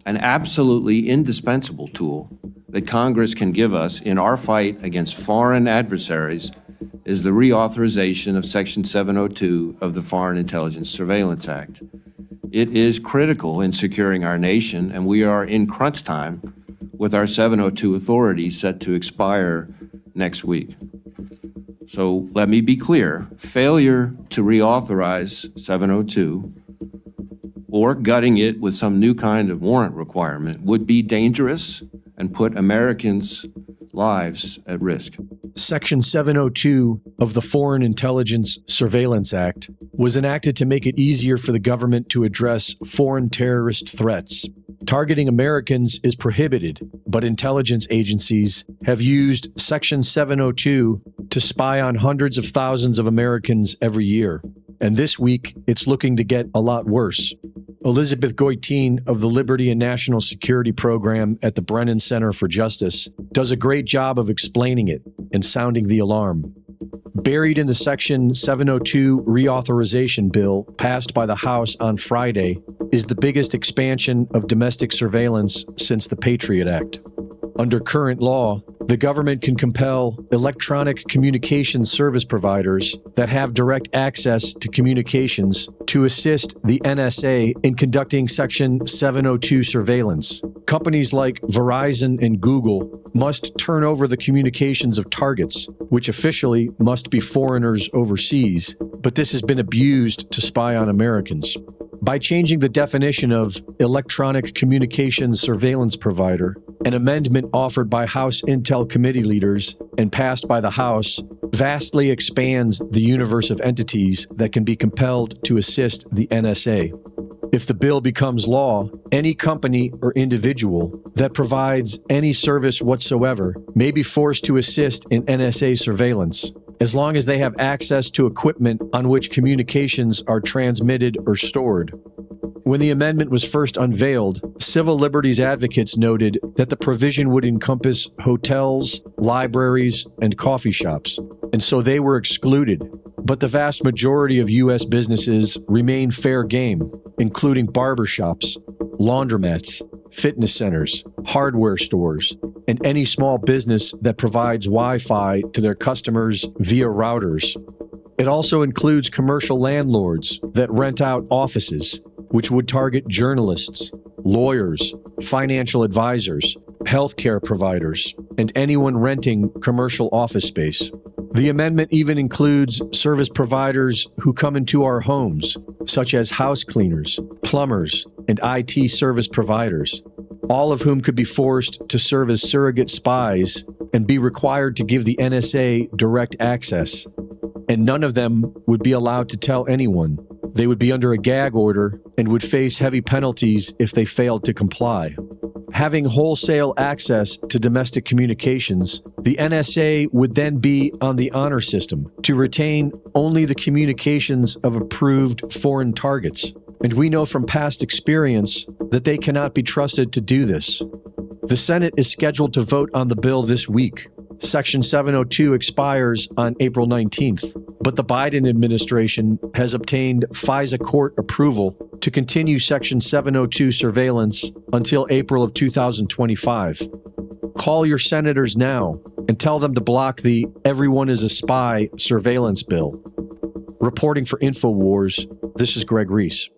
An absolutely indispensable tool that Congress can give us in our fight against foreign adversaries is the reauthorization of Section 702 of the Foreign Intelligence Surveillance Act. It is critical in securing our nation, and we are in crunch time with our 702 authority set to expire next week. So let me be clear, failure to reauthorize 702 or gutting it with some new kind of warrant requirement would be dangerous and put Americans' lives at risk. Section 702 of the Foreign Intelligence Surveillance Act was enacted to make it easier for the government to address foreign terrorist threats. Targeting Americans is prohibited, but intelligence agencies have used Section 702 to spy on hundreds of thousands of Americans every year. And this week, it's looking to get a lot worse. Elizabeth Goitein of the Liberty and National Security Program at the Brennan Center for Justice does a great job of explaining it and sounding the alarm. Buried in the Section 702 reauthorization bill passed by the House on Friday is the biggest expansion of domestic surveillance since the Patriot Act. Under current law, the government can compel electronic communications service providers that have direct access to communications to assist the NSA in conducting Section 702 surveillance. Companies like Verizon and Google must turn over the communications of targets, which officially must be foreigners overseas, but this has been abused to spy on Americans. By changing the definition of electronic communications surveillance provider, an amendment offered by House Intel Committee leaders and passed by the House vastly expands the universe of entities that can be compelled to assist the NSA. If the bill becomes law, any company or individual that provides any service whatsoever may be forced to assist in NSA surveillance, as long as they have access to equipment on which communications are transmitted or stored. When the amendment was first unveiled, civil liberties advocates noted that the provision would encompass hotels, libraries, and coffee shops, and so they were excluded. But the vast majority of U.S. businesses remain fair game, including barbershops, laundromats, fitness centers, hardware stores, and any small business that provides Wi-Fi to their customers via routers. It also includes commercial landlords that rent out offices, which would target journalists, lawyers, financial advisors, healthcare providers, and anyone renting commercial office space. The amendment even includes service providers who come into our homes, such as house cleaners, plumbers, and IT service providers, all of whom could be forced to serve as surrogate spies and be required to give the NSA direct access. And none of them would be allowed to tell anyone. They would be under a gag order and would face heavy penalties if they failed to comply. Having wholesale access to domestic communications, the NSA would then be on the honor system to retain only the communications of approved foreign targets. And we know from past experience that they cannot be trusted to do this. The Senate is scheduled to vote on the bill this week. Section 702 expires on April 19th, but the Biden administration has obtained FISA court approval to continue Section 702 surveillance until April of 2025. Call your senators now and tell them to block the Everyone is a Spy surveillance bill. Reporting for InfoWars, this is Greg Reese.